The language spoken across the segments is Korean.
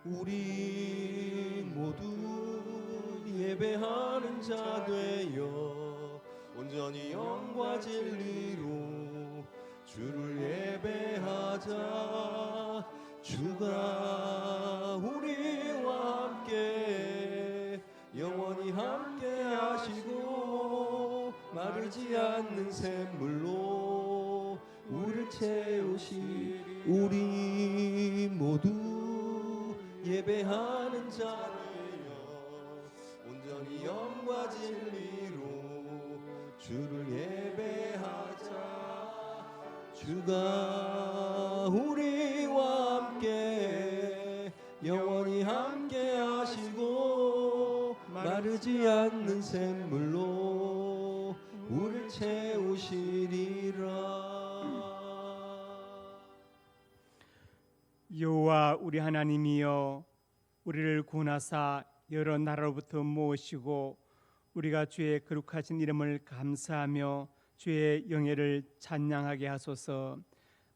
우리 모두 예배하는 자 되어 온전히 영과 진리로 주를 예배하자. 주가 우리와 함께 영원히 함께 하시고 마르지 않는 샘물로 우리를 채우시리. 우리 모두 예배하는 자 되어 온전히 영과 진리로 주를 예배하자. 주가 우리와 함께 영원히 함께 하시고 마르지 않는 샘물로 우리를 채우시리라. 여호와 우리 하나님이여, 우리를 구원하사 여러 나라로부터 모으시고 우리가 주의 거룩하신 이름을 감사하며 주의 영예를 찬양하게 하소서.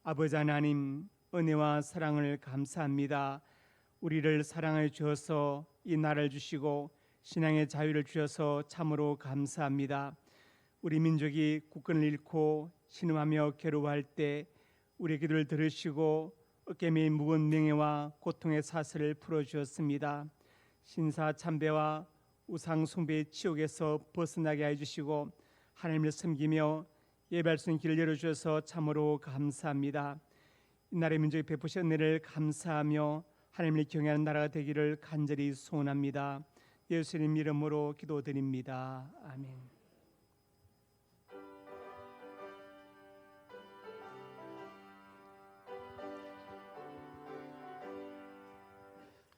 아버지 하나님, 은혜와 사랑을 감사합니다. 우리를 사랑해 주셔서 이 나라를 주시고 신앙의 자유를 주셔서 참으로 감사합니다. 우리 민족이 국권을 잃고 신음하며 괴로워할 때 우리의 기도를 들으시고 어깨에 무거운 명예와 고통의 사슬을 풀어주셨습니다. 신사 참배와 우상 숭배의 지옥에서 벗어나게 해주시고 하나님을 섬기며 예배할 수 있는 길을 열어주셔서 참으로 감사합니다. 이 나라의 민족이 베푸신 은혜를 감사하며 하나님을 경외하는 나라가 되기를 간절히 소원합니다. 예수님 이름으로 기도드립니다. 아멘.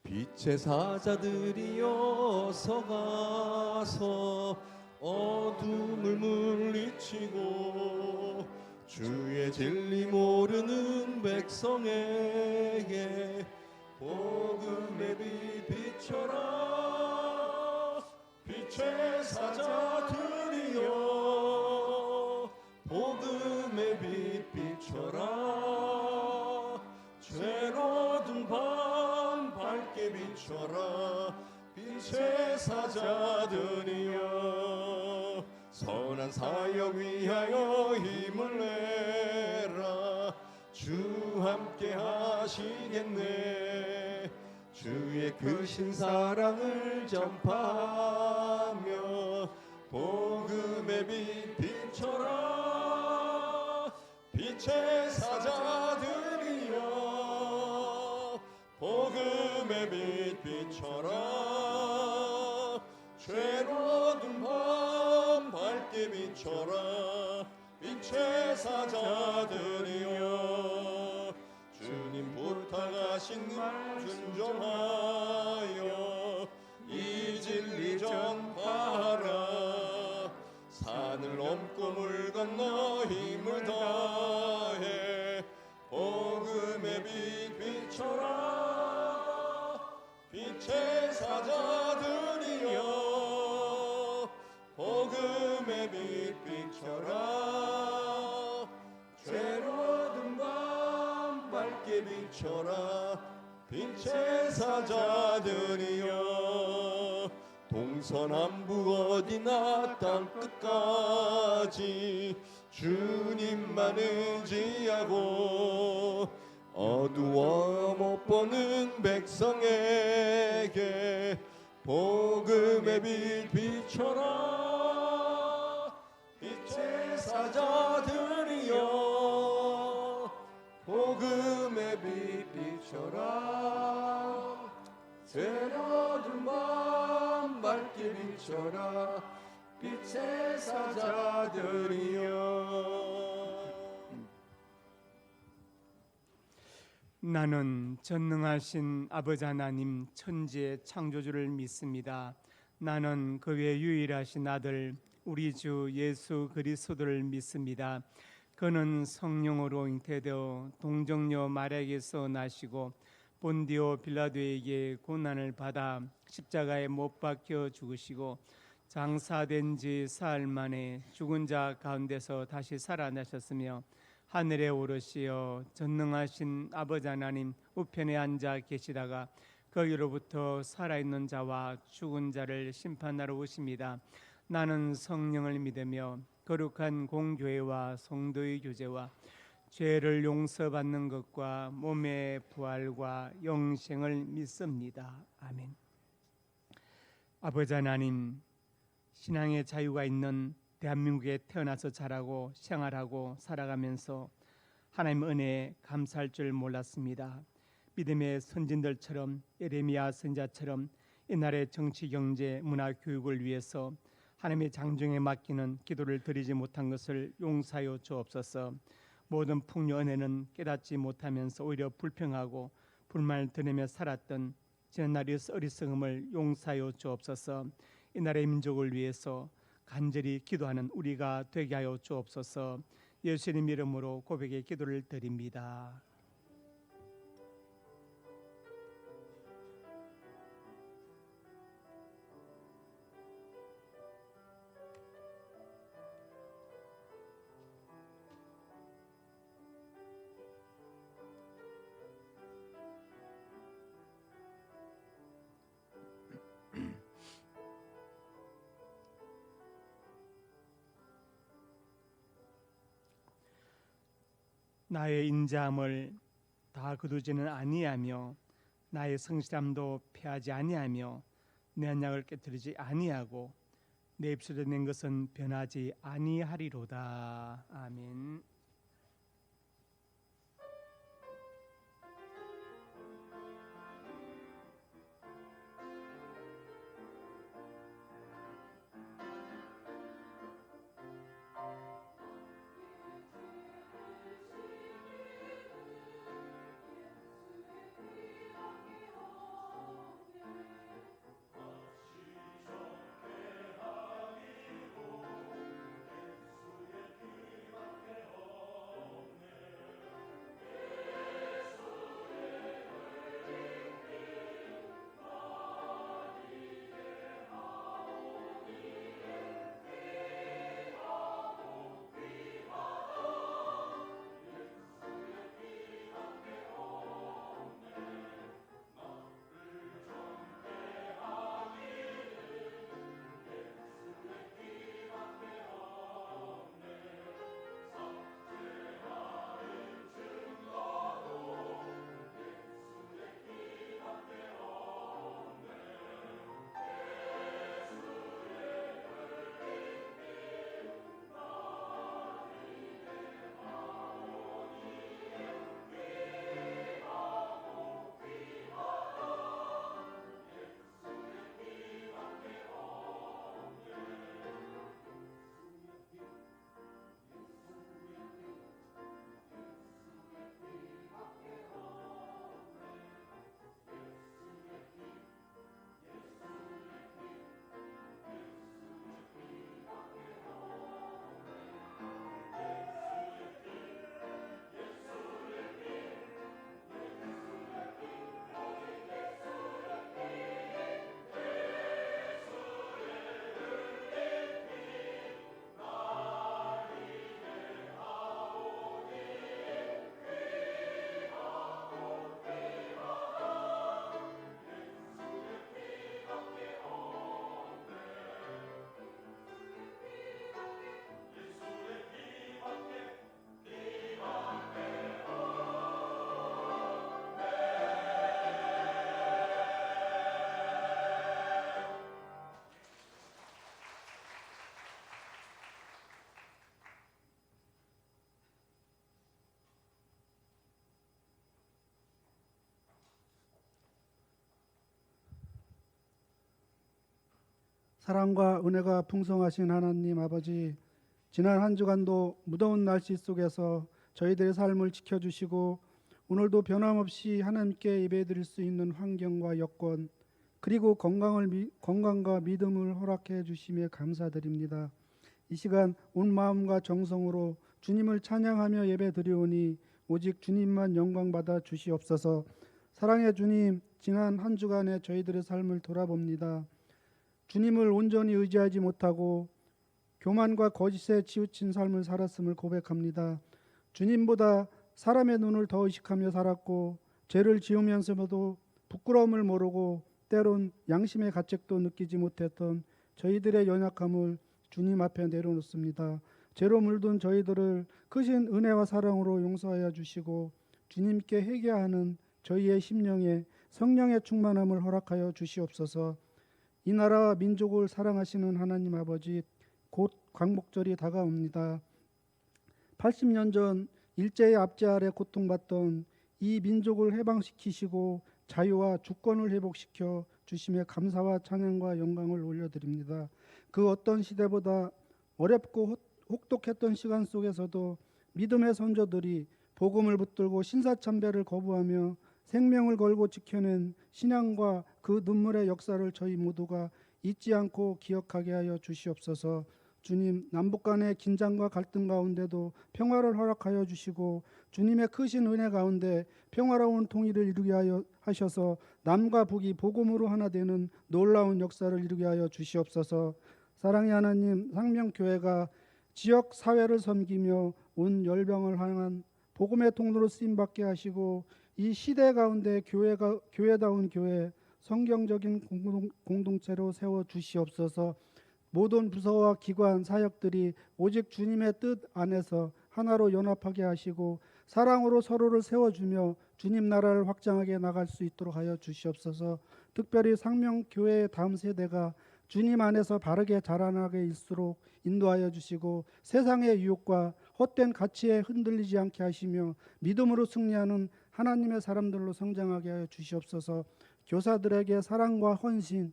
빛의 사자들이여 서가서 어둠을 물리치고 주의 진리 모르는 백성에게 복음의 빛 비춰라. 빛의 사자들이여 복음의 빛 비춰라. 죄로 든 밤 밝게 비춰라. 빛의 사자들이여 선한 사역 위하여 힘을 내라. 주 함께 하시겠네. 주의 크신 사랑을 전파하며 복음의 빛 비춰라. 빛의 사자들이여 복음의 빛 비춰라. 죄로 든 밤 밝게 비춰라. 빛의 사자들이여 주님 부탁하신 말 순종하여 이 진리 전파하라. 산을 넘고 물 건너 힘을 다해 복음의 빛 비춰라. 빛의 사자들이여 복음의 빛 비춰라. 죄로 든 밤 밝게 비춰라. 빛의 사자들이여 동서남북 어디나 땅끝까지 주님만 의지하고 어두워 못 보는 백성에게 복음의 빛 비춰라. 빛의 사자들이여 복음의 빛 비춰라. 새로운 밤 밝게 비춰라. 빛의 사자들이여. 나는 전능하신 아버지 하나님 천지의 창조주를 믿습니다. 나는 그 외 유일하신 아들 우리 주 예수 그리스도를 믿습니다. 그는 성령으로 잉태되어 동정녀 마리아에게서 나시고 본디오 빌라도에게 고난을 받아 십자가에 못 박혀 죽으시고 장사된 지 사흘 만에 죽은 자 가운데서 다시 살아나셨으며 하늘에 오르시어 전능하신 아버지 하나님 우편에 앉아 계시다가 거기로부터 살아있는 자와 죽은 자를 심판하러 오십니다. 나는 성령을 믿으며 거룩한 공교회와 성도의 교제와 죄를 용서받는 것과 몸의 부활과 영생을 믿습니다. 아멘. 아버지 하나님, 신앙의 자유가 있는 대한민국에 태어나서 자라고 생활하고 살아가면서 하나님 은혜에 감사할 줄 몰랐습니다. 믿음의 선진들처럼 예레미야 선지자처럼 이날의 정치, 경제, 문화, 교육을 위해서 하나님의 장정에 맡기는 기도를 드리지 못한 것을 용서하여 주옵소서. 모든 풍요 은혜는 깨닫지 못하면서 오히려 불평하고 불만을 드리며 살았던 지난날의 어리석음을 용서하여 주옵소서. 이 나라의 민족을 위해서 간절히 기도하는 우리가 되게 하여 주옵소서. 예수님 이름으로 고백의 기도를 드립니다. 나의 인자함을 다 거두지는 아니하며 나의 성실함도 패하지 아니하며 내 언약을 깨뜨리지 아니하고 내 입술에 낸 것은 변하지 아니하리로다. 아멘. 사랑과 은혜가 풍성하신 하나님 아버지, 지난 한 주간도 무더운 날씨 속에서 저희들의 삶을 지켜주시고 오늘도 변함없이 하나님께 예배드릴 수 있는 환경과 여건, 그리고 건강과 믿음을 허락해 주심에 감사드립니다. 이 시간 온 마음과 정성으로 주님을 찬양하며 예배드리오니 오직 주님만 영광받아 주시옵소서. 사랑의 주님, 지난 한 주간의 저희들의 삶을 돌아봅니다. 주님을 온전히 의지하지 못하고 교만과 거짓에 치우친 삶을 살았음을 고백합니다. 주님보다 사람의 눈을 더 의식하며 살았고 죄를 지으면서도 부끄러움을 모르고 때론 양심의 가책도 느끼지 못했던 저희들의 연약함을 주님 앞에 내려놓습니다. 죄로 물든 저희들을 크신 은혜와 사랑으로 용서하여 주시고 주님께 회개하는 저희의 심령에 성령의 충만함을 허락하여 주시옵소서. 이 나라와 민족을 사랑하시는 하나님 아버지, 곧 광복절이 다가옵니다. 80년 전 일제의 압제 아래 고통받던 이 민족을 해방시키시고 자유와 주권을 회복시켜 주심에 감사와 찬양과 영광을 올려드립니다. 그 어떤 시대보다 어렵고 혹독했던 시간 속에서도 믿음의 선조들이 복음을 붙들고 신사참배를 거부하며 생명을 걸고 지켜낸 신앙과 그 눈물의 역사를 저희 모두가 잊지 않고 기억하게 하여 주시옵소서. 주님, 남북 간의 긴장과 갈등 가운데도 평화를 허락하여 주시고 주님의 크신 은혜 가운데 평화로운 통일을 이루게 하여 하셔서 남과 북이 복음으로 하나 되는 놀라운 역사를 이루게 하여 주시옵소서. 사랑의 하나님, 상명교회가 지역 사회를 섬기며 온 열방을 향한 복음의 통로로 쓰임받게 하시고 이 시대 가운데 교회다운 교회, 성경적인 공동체로 세워 주시옵소서. 모든 부서와 기관, 사역들이 오직 주님의 뜻 안에서 하나로 연합하게 하시고 사랑으로 서로를 세워주며 주님 나라를 확장하게 나갈 수 있도록 하여 주시옵소서. 특별히 상명교회의 다음 세대가 주님 안에서 바르게 자라나게 일수록 인도하여 주시고 세상의 유혹과 헛된 가치에 흔들리지 않게 하시며 믿음으로 승리하는 하나님의 사람들로 성장하게 하여 주시옵소서. 교사들에게 사랑과 헌신,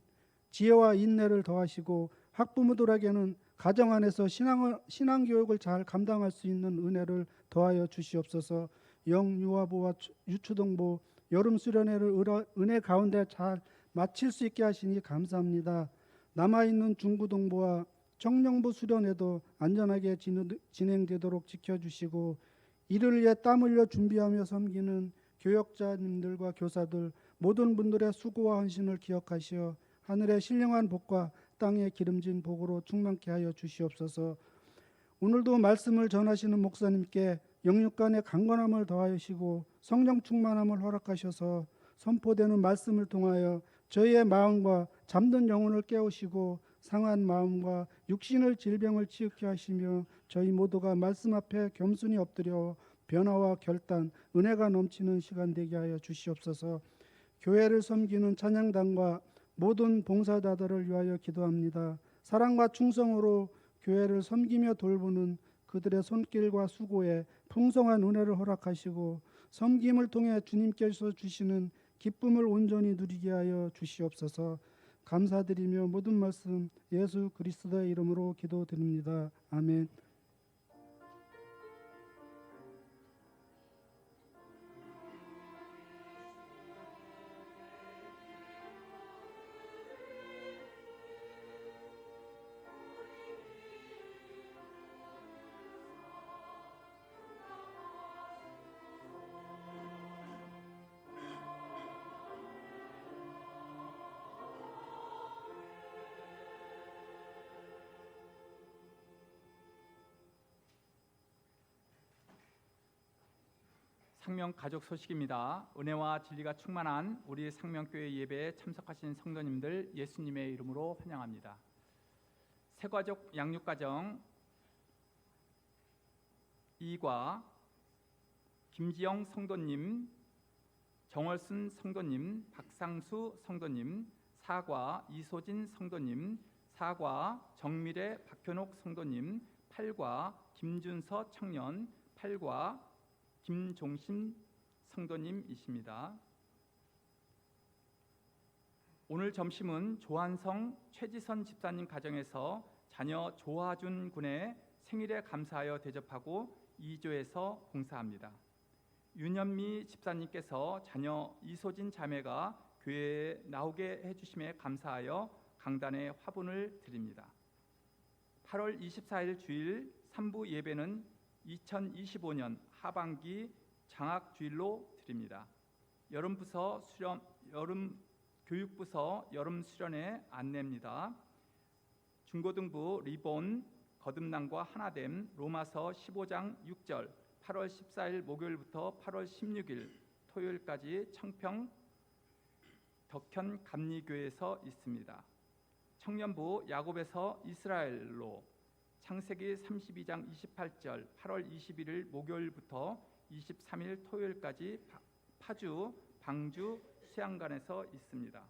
지혜와 인내를 더하시고 학부모들에게는 가정 안에서 신앙교육을 잘 감당할 수 있는 은혜를 더하여 주시옵소서. 영유아부와 유초등부 여름 수련회를 은혜 가운데 잘 마칠 수 있게 하시니 감사합니다. 남아있는 중고등부와 청년부 수련회도 안전하게 진행되도록 지켜주시고 이를 위해 땀 흘려 준비하며 섬기는 교역자님들과 교사들 모든 분들의 수고와 헌신을 기억하시어 하늘의 신령한 복과 땅의 기름진 복으로 충만케 하여 주시옵소서. 오늘도 말씀을 전하시는 목사님께 영육간의 강건함을 더하시고 성령 충만함을 허락하셔서 선포되는 말씀을 통하여 저희의 마음과 잠든 영혼을 깨우시고 상한 마음과 육신의 질병을 치유케 하시며 저희 모두가 말씀 앞에 겸손히 엎드려 변화와 결단, 은혜가 넘치는 시간 되게 하여 주시옵소서. 교회를 섬기는 찬양단과 모든 봉사자들을 위하여 기도합니다. 사랑과 충성으로 교회를 섬기며 돌보는 그들의 손길과 수고에 풍성한 은혜를 허락하시고 섬김을 통해 주님께서 주시는 기쁨을 온전히 누리게 하여 주시옵소서. 감사드리며 모든 말씀 예수 그리스도의 이름으로 기도드립니다. 아멘. 상명 가족 소식입니다. 은혜와 진리가 충만한 우리 상명교회 예배에 참석하신 성도님들 예수님의 이름으로 환영합니다. 새가족 양육가정 2과 김지영 성도님, 정월순 성도님, 박상수 성도님, 4과 이소진 성도님, 4과 정미래 박현옥 성도님, 8과 김준서 청년, 8과 김종신 성도님이십니다. 오늘 점심은 조한성 최지선 집사님 가정에서 자녀 조하준 군의 생일에 감사하여 대접하고 2조에서 봉사합니다. 윤현미 집사님께서 자녀 이소진 자매가 교회에 나오게 해주심에 감사하여 강단에 화분을 드립니다. 8월 24일 주일 3부 예배는 2025년 하반기 장학주일로 드립니다. 교육부서 여름 수련회 안내입니다. 중고등부 리본 거듭남과 하나됨 로마서 15장 6절 8월 14일 목요일부터 8월 16일 토요일까지 청평 덕현 감리교회에서 있습니다. 청년부 야곱에서 이스라엘로 창세기 32장 28절 8월 21일 목요일부터 23일 토요일까지 파주, 방주, 수양관에서 있습니다.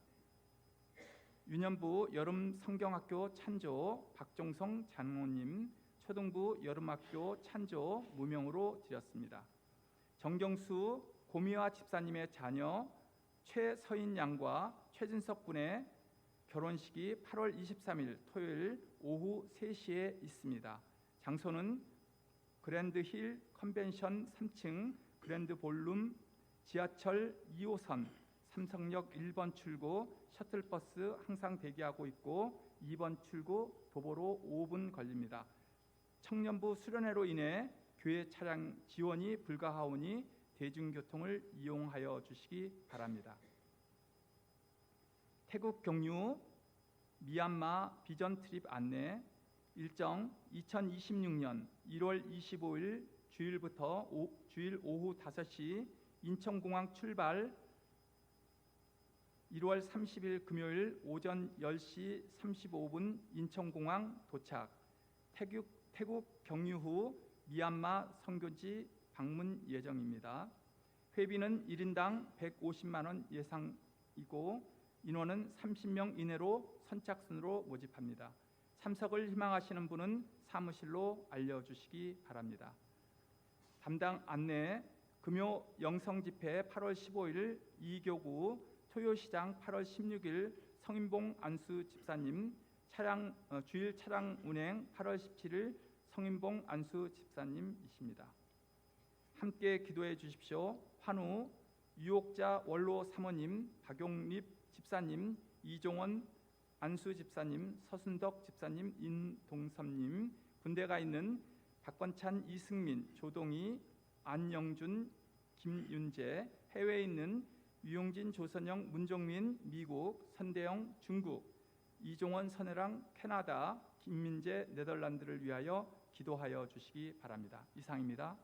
유년부 여름 성경학교 찬조 박종성 장로님, 초등부 여름학교 찬조 무명으로 드렸습니다. 정경수 고미화 집사님의 자녀 최서인 양과 최진석 군의 결혼식이 8월 23일 토요일 오후 3시에 있습니다. 장소는 그랜드힐 컨벤션 3층 그랜드 볼룸 지하철 2호선 삼성역 1번 출구 셔틀버스 항상 대기하고 있고 2번 출구 도보로 5분 걸립니다. 청년부 수련회로 인해 교회 차량 지원이 불가하오니 대중교통을 이용하여 주시기 바랍니다. 태국 경유 미얀마 비전 트립 안내 일정 2026년 1월 25일 주일부터 주일 오후 5시 인천공항 출발, 1월 30일 금요일 오전 10시 35분 인천공항 도착. 태국 경유 후 미얀마 선교지 방문 예정입니다. 회비는 1인당 150만 원 예상이고 인원은 30명 이내로 선착순으로 모집합니다. 참석을 희망하시는 분은 사무실로 알려주시기 바랍니다. 담당 안내 금요 영성집회 8월 15일 이교구, 토요시장 8월 16일 성인봉 안수 집사님, 주일 차량 운행 8월 17일 성인봉 안수 집사님이십니다. 함께 기도해 주십시오. 환우 유옥자 원로 사모님, 박용립 집사님, 이종원 안수 집사님, 서순덕 집사님, 인동섭님, 군대가 있는 박건찬, 이승민, 조동희, 안영준, 김윤재, 해외에 있는 유용진, 조선영, 문종민, 미국, 선대영, 중국, 이종원, 선혜랑, 캐나다, 김민재, 네덜란드를 위하여 기도하여 주시기 바랍니다. 이상입니다.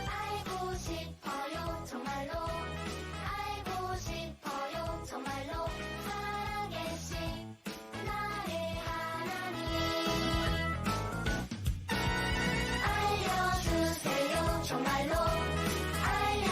알고 싶어요 정말로 알고 싶어요 정말로 살아계신 나의 하나님 알려주세요 정말로 알려주세요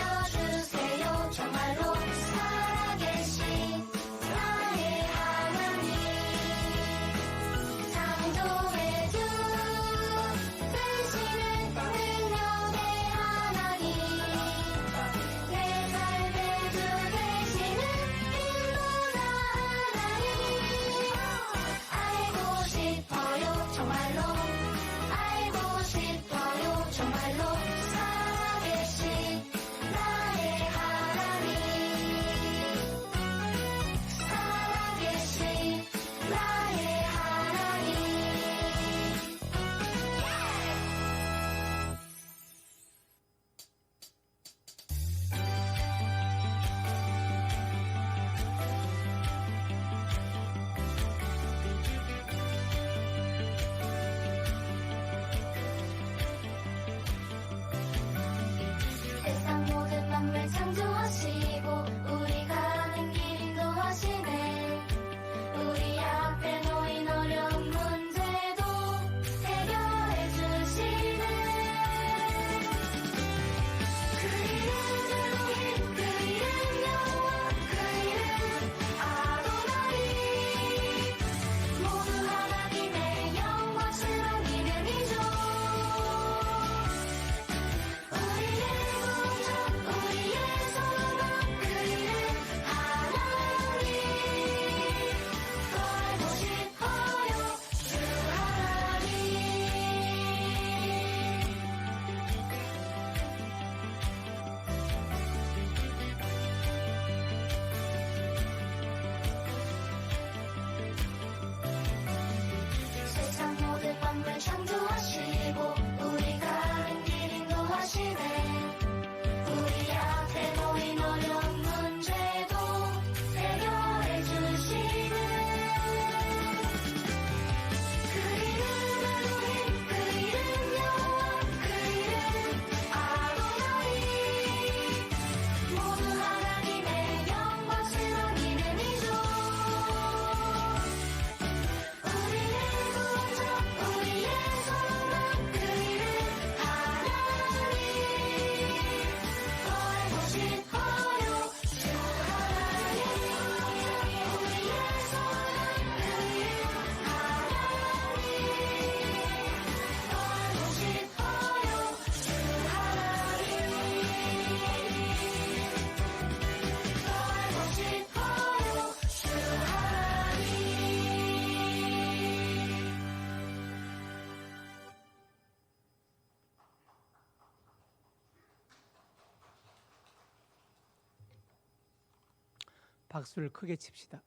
박수를 크게 칩시다.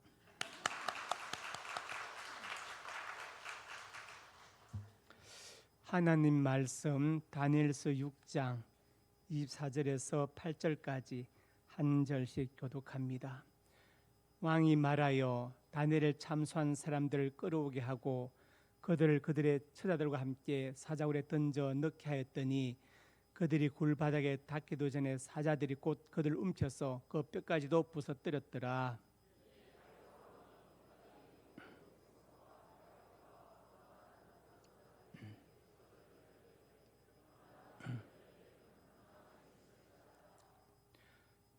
하나님 말씀 다니엘서 6장 24절에서 8절까지 한 절씩 교독합니다. 왕이 말하여 다니엘을 참소한 사람들을 끌어오게 하고 그들을 그들의 처자들과 함께 사자굴에 던져 넣게 하였더니 그들이 굴 바닥에 닿기도 전에 사자들이 곧 그들을 움켜서 그 뼈까지도 부서뜨렸더라.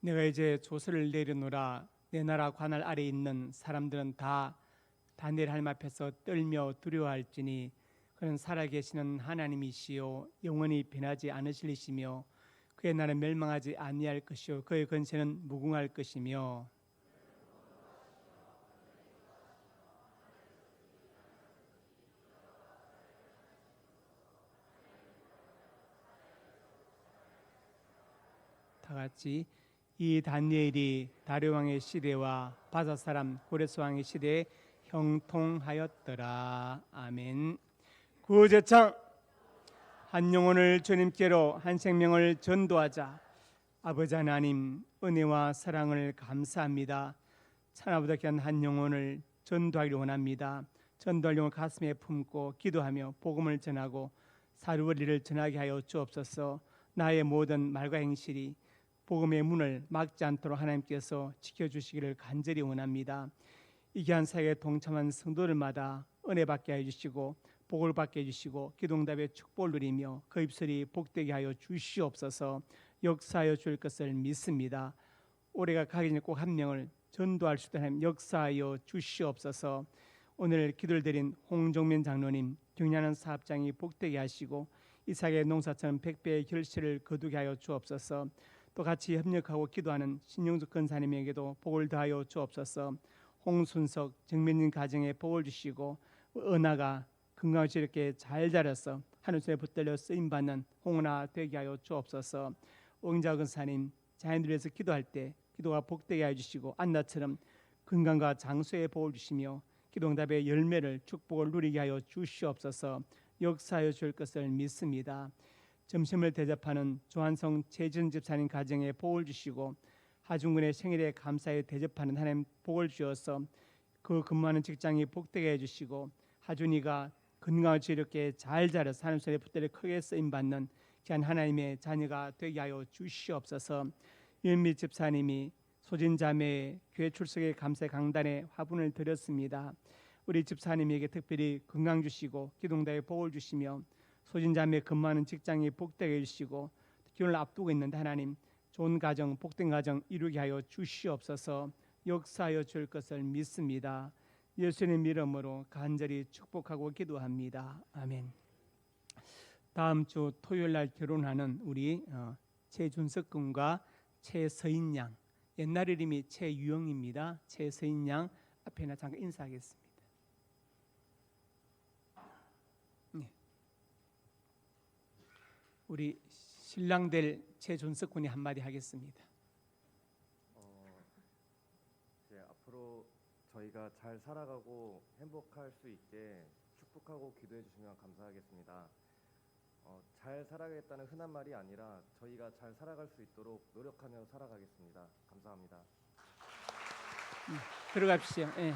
내가 이제 조서를 내려놓으라. 내 나라 관할 아래 있는 사람들은 다 다니엘 하나님 앞에서 떨며 두려워할지니 그는 살아계시는 하나님이시요 영원히 변하지 않으실이시며 그의 나라는 멸망하지 아니할 것이요 그의 권세는 무궁할 것이며 다 같이 이 다니엘이 다리오 왕의 시대와 바사 사람 고레스 왕의 시대에 형통하였더라. 아멘. 구제창 한 영혼을 주님께로 한 생명을 전도하자. 아버지 하나님 은혜와 사랑을 감사합니다. 하나보다 귀한 한 영혼을 전도하기를 원합니다. 전도할 영혼 가슴에 품고 기도하며 복음을 전하고 사르원리를 전하게 하여 주옵소서. 나의 모든 말과 행실이 복음의 문을 막지 않도록 하나님께서 지켜주시기를 간절히 원합니다. 이 귀한 사역에 동참한 성도들마다 은혜 받게 해주시고 복을 받게 해주시고 기도응답의 축복을 누리며 그 입술이 복되게 하여 주시옵소서. 역사하여 줄 것을 믿습니다. 올해가 가기 전에 꼭 한 명을 전도할 수 있도록 하나님 역사하여 주시옵소서. 오늘 기도를 드린 홍종면 장로님 경륜하는 사업장이 복되게 하시고 이 사역의 농사처럼 100배의 결실을 거두게 하여 주옵소서. 또 같이 협력하고 기도하는 신영숙 권사님에게도 복을 더하여 주옵소서. 홍순석 정면님 가정에 복을 주시고 은하가 건강하게 이렇게 잘 자라서 하늘에 붙들려 쓰임받는 홍은아 되게 하여 주옵소서. 옹자 권사님 자녀들 위해서 기도할 때 기도가 복되게 해주시고 안나처럼 건강과 장수의 복을 주시며 기도응답의 열매를 축복을 누리게 하여 주시옵소서. 역사하여 줄 것을 믿습니다. 점심을 대접하는 조한성 최준 집사님 가정에 복을 주시고 하중군의 생일에 감사에 대접하는 하나님 복을 주어서 그 근무하는 직장이 복되게 해주시고 하준이가 건강하게 이렇게 잘 자라서 하늘에 붙들려 크게 쓰임받는 귀한 하나님의 자녀가 되게 하여 주시옵소서. 윤미 집사님이 소진자매 교회 출석의 감사 강단에 화분을 드렸습니다. 우리 집사님에게 특별히 건강 주시고 기도응답의 복을 주시며 소진자매 근무하는 직장이 복되게 해주시고 기혼을 앞두고 있는데 하나님 좋은 가정 복된 가정 이루게 하여 주시옵소서. 역사하여 줄 것을 믿습니다. 예수님 이름으로 간절히 축복하고 기도합니다. 아멘. 다음 주 토요일 날 결혼하는 우리 최준석 군과 최서인 양, 옛날 이름이 최유영입니다. 최서인 양 앞에나 잠깐 인사하겠습니다. 네. 우리 신랑 될 최준석 군이 한마디 하겠습니다. 이제 앞으로 저희가 잘 살아가고 행복할 수 있게 축복하고 기도해 주시면 감사하겠습니다. 잘 살아가겠다는 흔한 말이 아니라 저희가 잘 살아갈 수 있도록 노력하며 살아가겠습니다. 감사합니다. 들어갑시오. 예.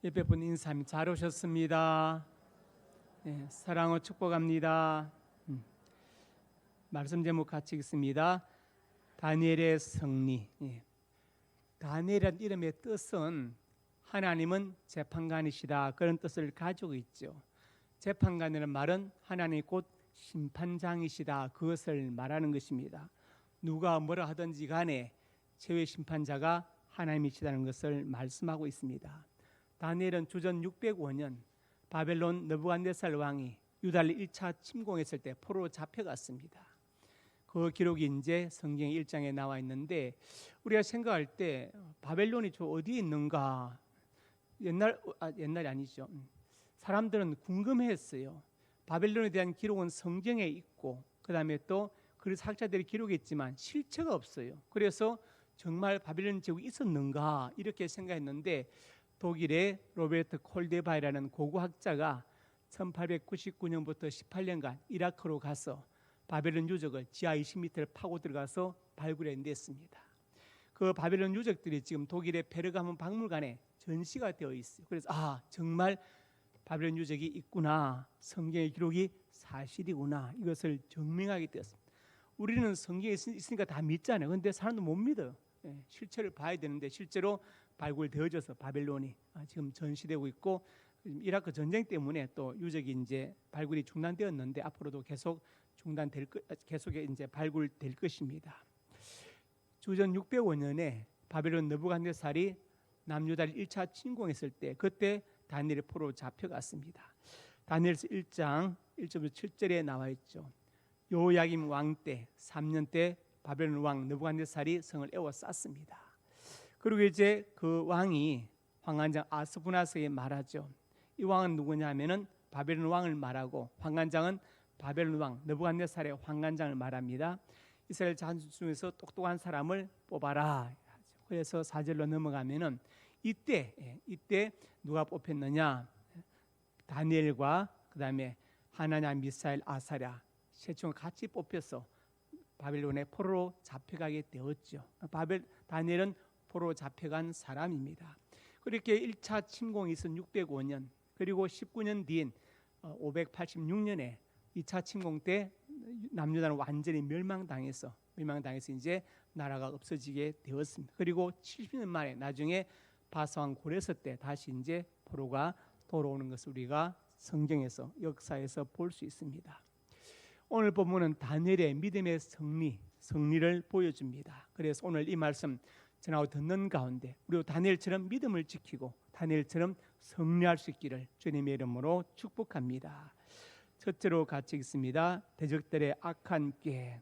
옆에 분 인사합니다. 잘 오셨습니다. 예, 사랑으로 축복합니다. 말씀 제목 같이 읽습니다. 다니엘의 승리. 예. 다니엘이라는 이름의 뜻은 하나님은 재판관이시다 그런 뜻을 가지고 있죠. 재판관이라는 말은 하나님 곧 심판장이시다 그것을 말하는 것입니다. 누가 뭐라 하든지 간에 최후의 심판자가 하나님이시다는 것을 말씀하고 있습니다. 다니엘은 주전 605년 바벨론 느부갓네살 왕이 유다를 1차 침공했을 때 포로로 잡혀갔습니다. 그 기록이 이제 성경 1장에 나와 있는데 우리가 생각할 때 바벨론이 저 어디에 있는가 옛날이 아니죠. 사람들은 궁금해했어요. 바벨론에 대한 기록은 성경에 있고 그 다음에 또 그리스 학자들이 기록했지만 실체가 없어요. 그래서 정말 바벨론 제국이 있었는가 이렇게 생각했는데 독일의 로베르트 콜데바이라는 고고학자가 1899년부터 18년간 이라크로 가서 바벨론 유적을 지하 20m를 파고 들어가서 발굴해냈습니다. 그 바벨론 유적들이 지금 독일의 페르가몬 박물관에 전시가 되어 있어요. 그래서 정말 바벨론 유적이 있구나, 성경의 기록이 사실이구나, 이것을 증명하게 되었습니다. 우리는 성경에 있으니까 다 믿잖아요. 그런데 사람도 못 믿어요. 실체를 봐야 되는데 실제로 발굴되어져서 바벨론이 지금 전시되고 있고, 이라크 전쟁 때문에 또 유적이 이제 발굴이 중단되었는데 앞으로도 계속 계속 이제 발굴될 것입니다. 주전 605년에 바벨론 느부갓네살이 남유다를 1차 침공했을 때 그때 다니엘이 포로로 잡혀갔습니다. 다니엘서 1장 1절부터 7절에 나와 있죠. 요야김 왕 때 3년 때 바벨론 왕 느부갓네살이 성을 에워쌌습니다. 그리고 이제 그 왕이 환관장 아스푸나스에게 말하죠. 이 왕은 누구냐면은 바벨론 왕을 말하고, 환관장은 바벨론 왕 느부갓네살의 환관장을 말합니다. 이스라엘 자손 중에서 똑똑한 사람을 뽑아라. 그래서 4절로 넘어가면은 이때 누가 뽑혔느냐? 다니엘과 그다음에 하나냐, 미사엘, 아사랴 세 친구가 같이 뽑혀서 바벨론의 포로로 잡혀가게 되었죠. 다니엘은 포로로 잡혀간 사람입니다. 그렇게 1차 침공이 있은 605년, 그리고 19년 뒤인 586년에 2차 침공 때 남유다는 완전히 멸망당해서 이제 나라가 없어지게 되었습니다. 그리고 70년 만에 나중에 바사왕 고레스 때 다시 이제 포로가 돌아오는 것을 우리가 성경에서, 역사에서 볼 수 있습니다. 오늘 본문은 다니엘의 믿음의 승리를 보여줍니다. 그래서 오늘 이 말씀 전하고 듣는 가운데 우리도 다니엘처럼 믿음을 지키고 다니엘처럼 승리할 수 있기를 주님의 이름으로 축복합니다. 첫째로 같이 읽습니다. 대적들의 악한 꾀.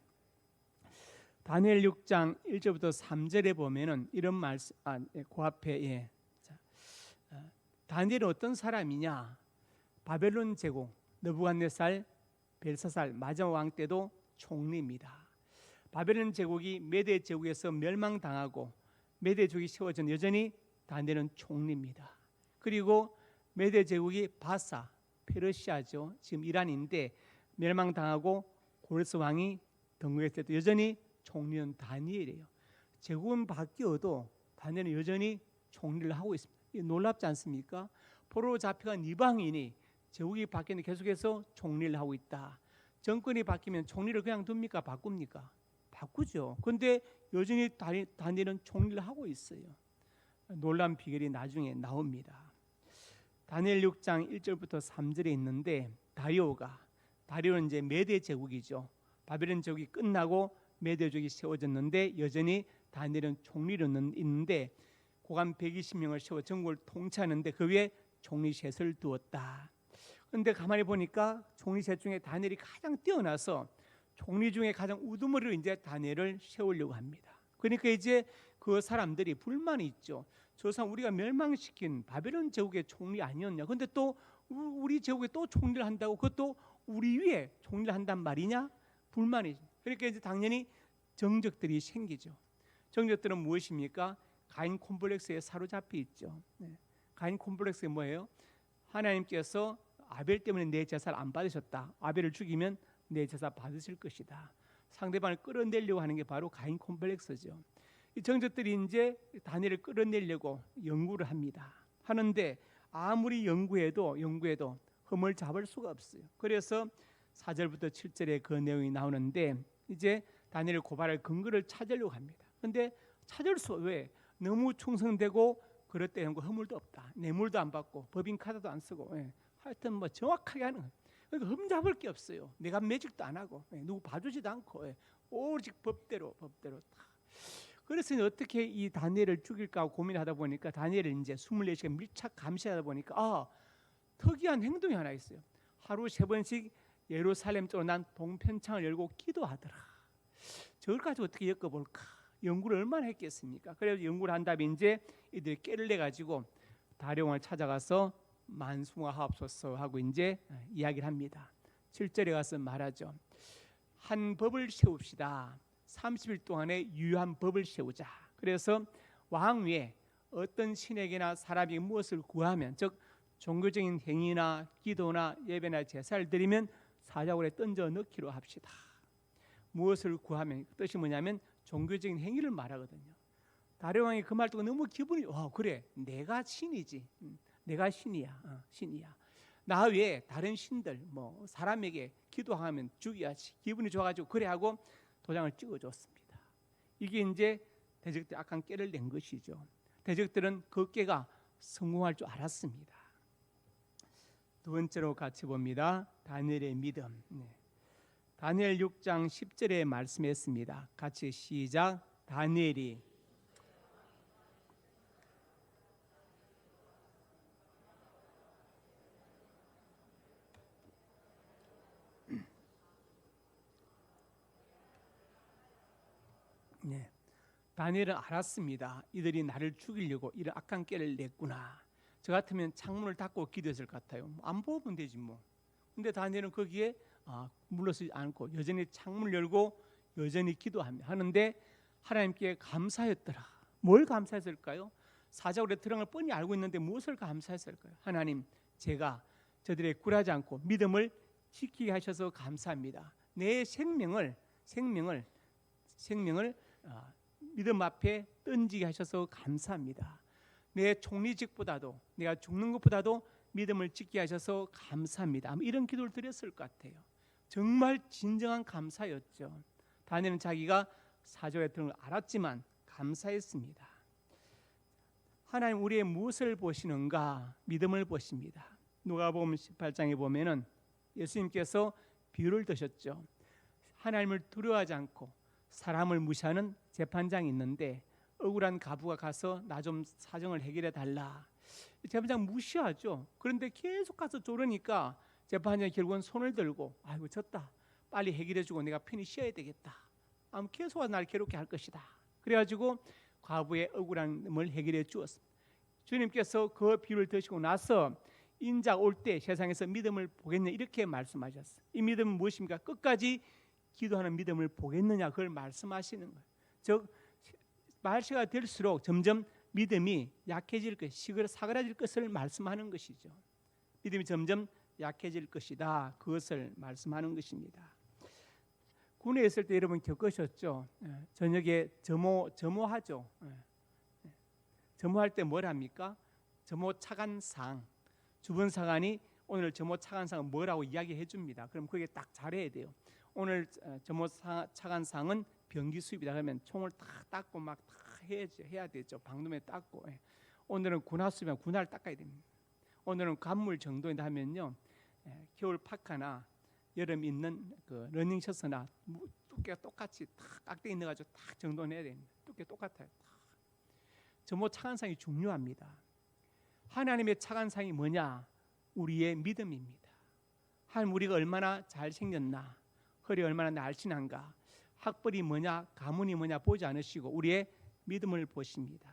다니엘 6장 1절부터 3절에 보면은 이런 말씀, 그 앞에 다니엘은 어떤 사람이냐? 바벨론 제국 느부갓네살, 벨사살 마지막 왕 때도 총리입니다. 바벨론 제국이 메대 제국에서 멸망당하고 메대 제국이 세워진 여전히 다니엘은 총리입니다. 그리고 메대 제국이 바사, 페르시아죠. 지금 이란인데 멸망당하고 고레스 왕이 등극했을 때 여전히 총리는 다니엘이에요. 제국은 바뀌어도 다니엘은 여전히 총리를 하고 있습니다. 놀랍지 않습니까? 포로로 잡혀간 이방인이 제국이 바뀌는데 계속해서 총리를 하고 있다. 정권이 바뀌면 총리를 그냥 둡니까? 바꿉니까? 바꾸죠. 그런데 여전히 다니엘은 총리를 하고 있어요. 놀라운 비결이 나중에 나옵니다. 다니엘 6장 1절부터 3절에 있는데 다리오는 이제 메대 제국이죠. 바벨론 제국이 끝나고 메대 제국이 세워졌는데 여전히 다니엘은 총리로 있는데 고관 120명을 세워 전국을 통치하는데 그 위에 총리 셋을 두었다. 그런데 가만히 보니까 총리 셋 중에 다니엘이 가장 뛰어나서 총리 중에 가장 우두머리로 이제 다니엘을 세우려고 합니다. 그러니까 이제 그 사람들이 불만이 있죠. 저 사람 우리가 멸망시킨 바벨론 제국의 총리 아니었냐? 근데 또 우리 제국에 또 총리를 한다고, 그것도 우리 위에 총리를 한단 말이냐? 불만이. 그러니까 이제 당연히 정적들이 생기죠. 정적들은 무엇입니까? 가인 콤플렉스에 사로잡혀 있죠. 가인 콤플렉스가 뭐예요? 하나님께서 아벨 때문에 내 제사를 안 받으셨다. 아벨을 죽이면 내 제사 받으실 것이다. 상대방을 끌어내려고 하는 게 바로 가인 콤플렉스죠. 이 정적들이 이제 다니엘을 끌어내려고 연구를 합니다. 하는데 아무리 연구해도 흠을 잡을 수가 없어요. 그래서 4절부터 7절에 그 내용이 나오는데 이제 다니엘을 고발할 근거를 찾으려고 합니다. 그런데 찾을 수 왜? 너무 충성되고 그럴 때 허물도 없다. 뇌물도 안 받고 법인카드도 안 쓰고 하여튼 뭐 정확하게 하는 거예요. 그러니까 흠 잡을 게 없어요. 내가 매직도 안 하고 누구 봐주지도 않고 오직 법대로 다. 그래서 어떻게 이 다니엘을 죽일까 하고 고민하다 보니까 다니엘을 이제 24시간 밀착 감시하다 보니까 특이한 행동이 하나 있어요. 하루 3번씩 예루살렘 쪽으로 난 동편창을 열고 기도하더라. 저걸 가지고 어떻게 엮어볼까? 연구를 얼마나 했겠습니까? 그래서 연구를 한 다음에 이제 이들이 깨를 내 가지고 다령을 찾아가서 만숭아하옵소서 하고 이제 이야기를 합니다. 7절에 가서 말하죠. 한 법을 세웁시다. 30일 동안에 유효한 법을 세우자. 그래서 왕 외에 어떤 신에게나 사람이 무엇을 구하면, 즉 종교적인 행위나 기도나 예배나 제사를 드리면 사자굴에 던져 넣기로 합시다. 무엇을 구하면, 그 뜻이 뭐냐면 종교적인 행위를 말하거든요. 다른 왕이 그 말 듣고 너무 기분이 그래, 내가 신이지, 내가 신이야, 신이야. 나 외에 다른 신들 뭐 사람에게 기도하면 죽여야지. 기분이 좋아가지고 그래 하고 도장을 찍어줬습니다. 이게 이제 대적들이 악한 깨를 낸 것이죠. 대적들은 그 깨가 성공할 줄 알았습니다. 두 번째로 같이 봅니다. 다니엘의 믿음. 다니엘 6장 10절에 말씀했습니다. 같이 시작. 다니엘이 다니엘은 알았습니다. 이들이 나를 죽이려고 이런 악한 깨를 냈구나. 저 같으면 창문을 닫고 기도했을 것 같아요. 안 보면 되지 뭐. 근데 다니엘은 거기에 물러서지 않고 여전히 창문을 열고 여전히 기도하는데 하나님께 감사했더라. 뭘 감사했을까요? 사자굴에 들어간 걸 뻔히 알고 있는데 무엇을 감사했을까요? 하나님, 제가 저들의 굴하지 않고 믿음을 지키게 하셔서 감사합니다. 내 생명을 믿음 앞에 던지게 하셔서 감사합니다. 내 총리직보다도, 내가 죽는 것보다도 믿음을 지키게 하셔서 감사합니다. 이런 기도를 드렸을 것 같아요. 정말 진정한 감사였죠. 다니엘은 자기가 사자굴에 들어간 걸 알았지만 감사했습니다. 하나님 우리의 무엇을 보시는가? 믿음을 보십니다. 누가복음 18장에 보면은 예수님께서 비유를 드셨죠. 하나님을 두려워하지 않고 사람을 무시하는 재판장이 있는데 억울한 가부가 가서 나 좀 사정을 해결해 달라. 재판장 무시하죠. 그런데 계속 가서 조르니까 재판장이 결국은 손을 들고 아이고 졌다. 빨리 해결해주고 내가 편히 쉬어야 되겠다. 계속 와서 날 괴롭게 할 것이다. 그래가지고 과부의 억울함을 해결해 주었습니다. 주님께서 그 비유를 드시고 나서 인자 올 때 세상에서 믿음을 보겠냐 이렇게 말씀하셨어요. 이 믿음은 무엇입니까? 끝까지 기도하는 믿음을 보겠느냐 그걸 말씀하시는 거예요. 즉 말세가 될수록 점점 믿음이 약해질 것, 사그라질 것을 말씀하는 것이죠. 믿음이 점점 약해질 것이다. 그것을 말씀하는 것입니다. 군에 있을 때 여러분 겪으셨죠? 저녁에 점호하죠. 점호할 때 뭘 합니까? 점호 차관상, 주변 사관이 오늘 점호 차관상은 뭐라고 이야기해 줍니다. 그럼 그게 딱 잘해야 돼요. 오늘 점호 차관상은 병기 수입이다. 그러면 총을 딱 닦고 막 해야 되죠. 방놈에 닦고. 오늘은 군화 수입이면 군화를 닦아야 됩니다. 오늘은 간물 정도인다 하면요, 겨울 파카나 여름 있는 그 러닝 셔츠나 두께가 똑같이 딱 깍대기 넣어가지고 딱 정돈해야 됩니다. 두께 똑같아요. 점호 차관상이 중요합니다. 하나님의 차관상이 뭐냐? 우리의 믿음입니다. 하나님 우리가 얼마나 잘생겼나, 허리 얼마나 날씬한가, 학벌이 뭐냐, 가문이 뭐냐 보지 않으시고 우리의 믿음을 보십니다.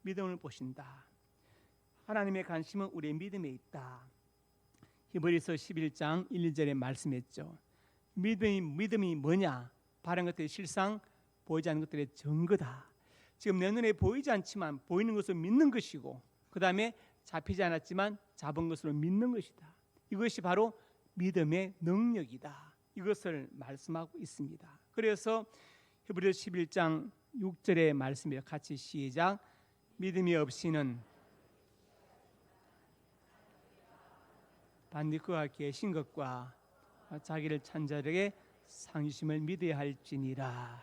믿음을 보신다. 하나님의 관심은 우리의 믿음에 있다. 히브리서 11장 1, 2절에 말씀했죠. 믿음이 뭐냐? 바른 것들의 실상, 보이지 않는 것들의 증거다. 지금 내 눈에 보이지 않지만 보이는 것을 믿는 것이고, 그 다음에 잡히지 않았지만 잡은 것으로 믿는 것이다. 이것이 바로 믿음의 능력이다. 이것을 말씀하고 있습니다. 그래서 히브리서 11장 6절의 말씀이에요. 같이 시작. 믿음이 없이는 반드시 그가 계신 것과 자기를 찬 자에게 상심을 믿어야 할지니라.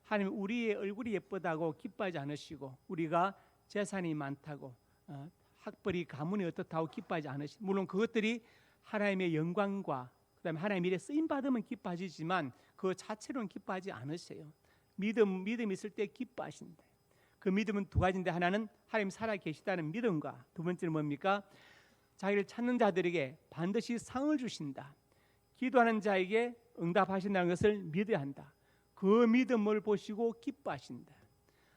하나님 우리의 얼굴이 예쁘다고 기뻐하지 않으시고, 우리가 재산이 많다고 학벌이 가문이 어떻다고 기뻐하지 않으시고, 물론 그것들이 하나님의 영광과 그다음에 하나님의 일에 쓰임 받으면 기뻐하시지만 그 자체로는 기뻐하지 않으세요. 믿음 있을 때 기뻐하신다. 그 믿음은 두 가지인데, 하나는 하나님 살아 계시다는 믿음과, 두 번째는 뭡니까? 자기를 찾는 자들에게 반드시 상을 주신다. 기도하는 자에게 응답하신다는 것을 믿어야 한다. 그 믿음을 보시고 기뻐하신다.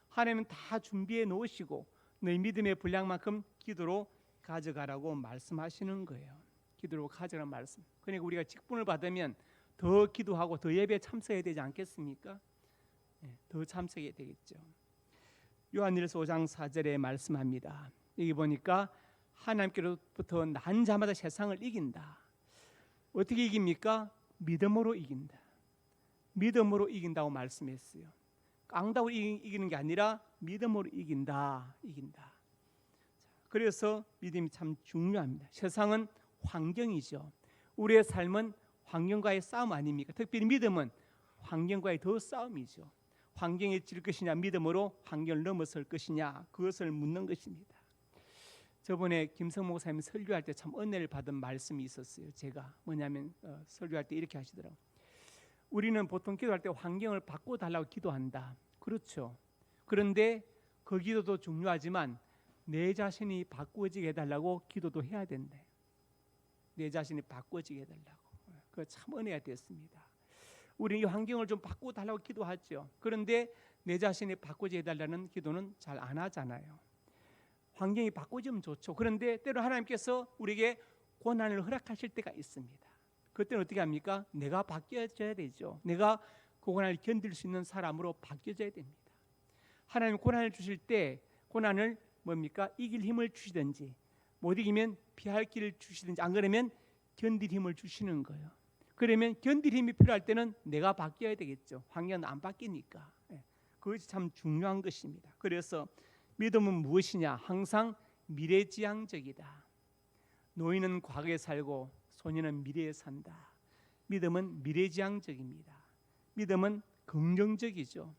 하나님은 다 준비해 놓으시고 너희 믿음의 분량만큼 기도로 가져가라고 말씀하시는 거예요. 기도로 가져가는 말씀. 그러니까 우리가 직분을 받으면 더 기도하고 더 예배에 참석해야 되지 않겠습니까? 더 참석해야 되겠죠. 요한일서 5장 4절에 말씀합니다. 여기 보니까 하나님께로부터 난 자마다 세상을 이긴다. 어떻게 이깁니까? 믿음으로 이긴다. 믿음으로 이긴다고 말씀했어요. 깡다고 이기는 게 아니라 믿음으로 이긴다. 그래서 믿음이 참 중요합니다. 세상은 환경이죠. 우리의 삶은 환경과의 싸움 아닙니까? 특별히 믿음은 환경과의 더 싸움이죠. 환경에 질 것이냐, 믿음으로 환경을 넘어설 것이냐, 그것을 묻는 것입니다. 저번에 김성 목사님 설교할 때 참 은혜를 받은 말씀이 있었어요. 제가 뭐냐면 설교할 때 이렇게 하시더라고요. 우리는 보통 기도할 때 환경을 바꿔달라고 기도한다. 그렇죠. 그런데 그 기도도 중요하지만 내 자신이 바꾸어지게 해달라고 기도도 해야 된다. 내 자신이 바꾸어지게 해달라고. 그 참 은혜가 됐습니다. 우리 이 환경을 좀 바꿔달라고 기도하죠. 그런데 내 자신이 바꾸어지게 해달라는 기도는 잘 안 하잖아요. 환경이 바꿔지면 좋죠. 그런데 때로 하나님께서 우리에게 고난을 허락하실 때가 있습니다. 그때는 어떻게 합니까? 내가 바뀌어져야 되죠. 내가 그 고난을 견딜 수 있는 사람으로 바뀌어져야 됩니다. 하나님 고난을 주실 때 고난을 뭡니까? 이길 힘을 주시든지 못 이기면 피할 길을 주시든지 안 그러면 견딜 힘을 주시는 거예요. 그러면 견딜 힘이 필요할 때는 내가 바뀌어야 되겠죠. 환경은 안 바뀌니까. 그것이 참 중요한 것입니다. 그래서 믿음은 무엇이냐? 항상 미래지향적이다. 노인은 과거에 살고 소년은 미래에 산다. 믿음은 미래지향적입니다. 믿음은 긍정적이죠.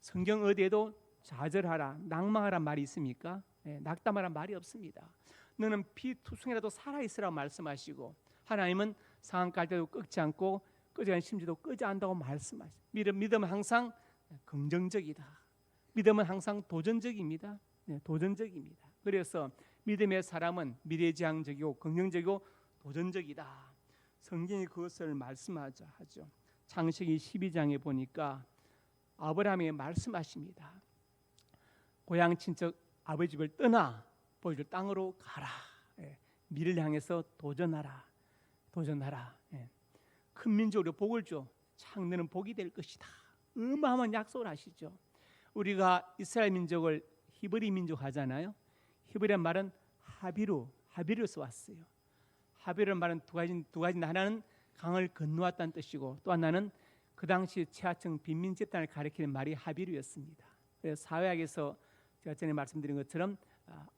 성경 어디에도 좌절하라, 낙망하라 말이 있습니까? 낙담하라 말이 없습니다. 너는 피투성이라도 살아있으라고 말씀하시고 하나님은 상한 깔 때도 꺾지 않고 꺼져간 심지도 끄지 않는다고 말씀하시죠. 믿음은 항상 긍정적이다. 믿음은 항상 도전적입니다. 도전적입니다. 그래서 믿음의 사람은 미래지향적이고 긍정적이고 도전적이다. 성경이 그것을 말씀하죠. 창세기 12장에 보니까 아브라함이 말씀하십니다. 고향 친척 아버지 집을 떠나 보여줄 땅으로 가라. 미를 향해서 도전하라. 큰 민족으로 복을 줘. 창너는 복이 될 것이다. 어마어마한 약속을 하시죠. 우리가 이스라엘 민족을 히브리 민족 하잖아요. 히브리란 말은 하비루에서 왔어요. 하비루란 말은 두 가지인데 하나는 강을 건너왔다는 뜻이고 또 하나는 그 당시 최하층 빈민 집단을 가리키는 말이 하비루였습니다. 그래서 사회학에서 제가 전에 말씀드린 것처럼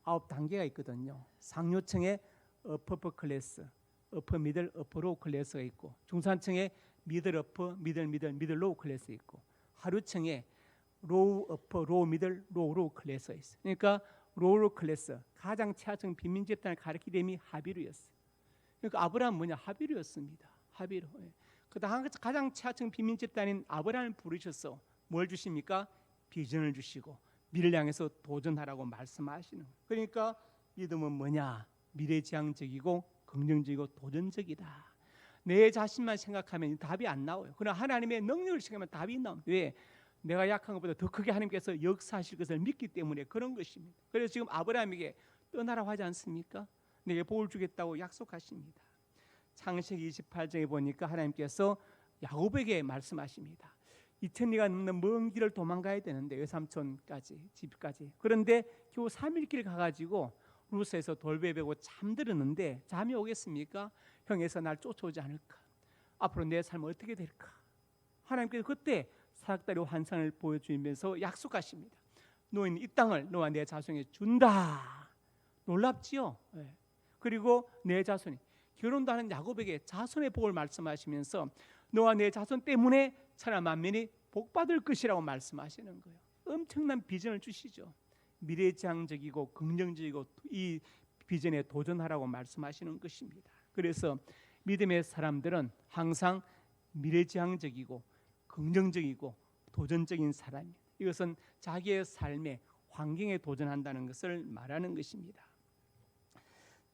9단계가 있거든요. 상류층에 어퍼 클래스, 어퍼 미들, 어퍼 로우 클래스가 있고 중산층에 미들 어퍼, 미들 로우 클래스 있고 하류층에 로우 어퍼, 로우 미들, 로우 클래스가 있어요. 그러니까 로우 클래스 가장 최하층 빈민 집단을 가리키는 이름이 하비루였어요. 그러니까 아브라함은 뭐냐? 하비루였습니다. 하비루. 그다음 가장 최하층 빈민 집단인 아브라함을 부르셔서 뭘 주십니까? 비전을 주시고 미래를 향해서 도전하라고 말씀하시는 거예요. 그러니까 믿음은 뭐냐? 미래지향적이고 긍정적이고 도전적이다. 내 자신만 생각하면 답이 안 나와요. 그러나 하나님의 능력을 생각하면 답이 나옵니다. 왜? 내가 약한 것보다 더 크게 하나님께서 역사하실 것을 믿기 때문에 그런 것입니다. 그래서 지금 아브라함에게 떠나라고 하지 않습니까? 내게 복을 주겠다고 약속하십니다. 창세기 28장에 보니까 하나님께서 야곱에게 말씀하십니다. 2000리가 넘는 먼 길을 도망가야 되는데 외삼촌까지 집까지. 그런데 겨우 3일길 가가지고 루스에서 돌베베고 잠들었는데 잠이 오겠습니까? 형에서 날 쫓아오지 않을까? 앞으로 내 삶은 어떻게 될까? 하나님께서 그때 사닥다리 환상을 보여주면서 약속하십니다. 너희는 이 땅을 너와 내 자손에게 준다. 놀랍지요? 그리고 내 자손이 결혼도 하는 야곱에게 자손의 복을 말씀하시면서 너와 내 자손 때문에 천하 만민이 복받을 것이라고 말씀하시는 거예요. 엄청난 비전을 주시죠. 미래지향적이고 긍정적이고 이 비전에 도전하라고 말씀하시는 것입니다. 그래서 믿음의 사람들은 항상 미래지향적이고 긍정적이고 도전적인 사람입니다. 이것은 자기의 삶의 환경에 도전한다는 것을 말하는 것입니다.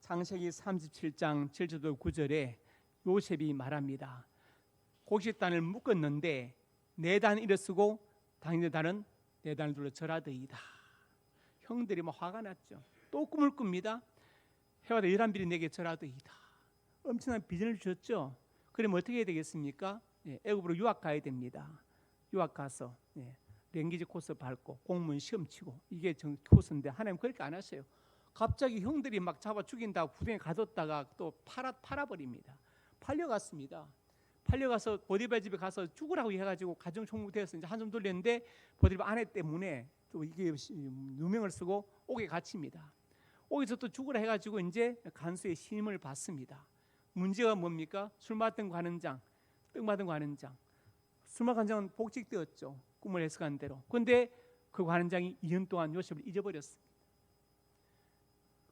창세기 37장 7절도 9절에 요셉이 말합니다. 곡식단을 묶었는데 네 단 일어쓰고 당신의 단은 네 단을 둘러 절하더이다. 형들이 막 화가 났죠. 또 꿈을 꿉니다. 해와다 11빌이 내게 절하더이다. 엄청난 비전을 주셨죠. 그러면 어떻게 해야 되겠습니까? 애굽으로 유학 가야 됩니다. 유학 가서 랭귀지 코스 밟고 공무원 시험 치고 이게 정 코스인데 하나님 그렇게 안 하세요. 갑자기 형들이 막 잡아 죽인다고 구덩이에 가뒀다가 또 팔아버립니다. 팔려갔습니다. 팔려가서 보디발 집에 가서 죽으라고 해가지고 가정 총무되어서 이제 한숨 돌렸는데 보디발 아내 때문에 또 이게 누명을 쓰고 옥에 갇힙니다. 옥에서 또 죽으라 해가지고 이제 간수의 신임을 받습니다. 문제가 뭡니까? 술 맞던 관원장, 떡 맞은 관원장. 술 맞은 관원장은 복직되었죠. 꿈을 해석한 대로. 그런데 그 관원장이 2년 동안 요셉을 잊어버렸습니다.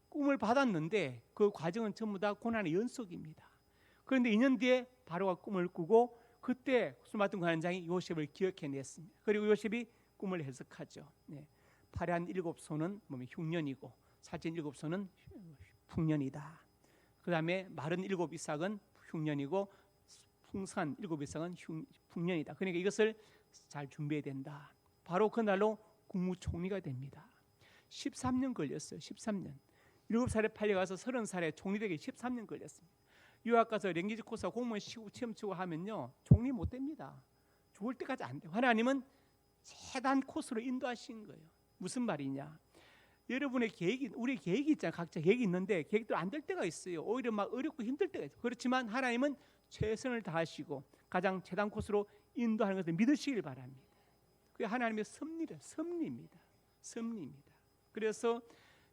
꿈을 받았는데 그 과정은 전부 다 고난의 연속입니다. 그런데 2년 뒤에 바로가 꿈을 꾸고 그때 술 맞은 관원장이 요셉을 기억해냈습니다. 그리고 요셉이 꿈을 해석하죠. 네. 파란 7손은 흉년이고 살찐 7손은 풍년이다. 그 다음에 마른 7 이삭은 흉년이고 풍성한 7 이삭은 풍년이다. 그러니까 이것을 잘 준비해야 된다. 바로 그날로 국무총리가 됩니다. 13년 걸렸어요. 13년. 7살에 팔려가서 30살에 총리 되기 13년 걸렸습니다. 유학 가서 랭귀지 코스 공무원 시험 치고 하면요 총리 못 됩니다. 죽을 때까지 안 돼요. 하나님은 최단 코스로 인도하신 거예요. 무슨 말이냐? 여러분의 계획이 우리 계획이 있잖아요. 각자 계획이 있는데 계획대로 안 될 때가 있어요. 오히려 막 어렵고 힘들 때가 있어요. 그렇지만 하나님은 최선을 다하시고 가장 최단 코스로 인도하는 것을 믿으시길 바랍니다. 그게 하나님의 섭리입니다. 섭리입니다. 그래서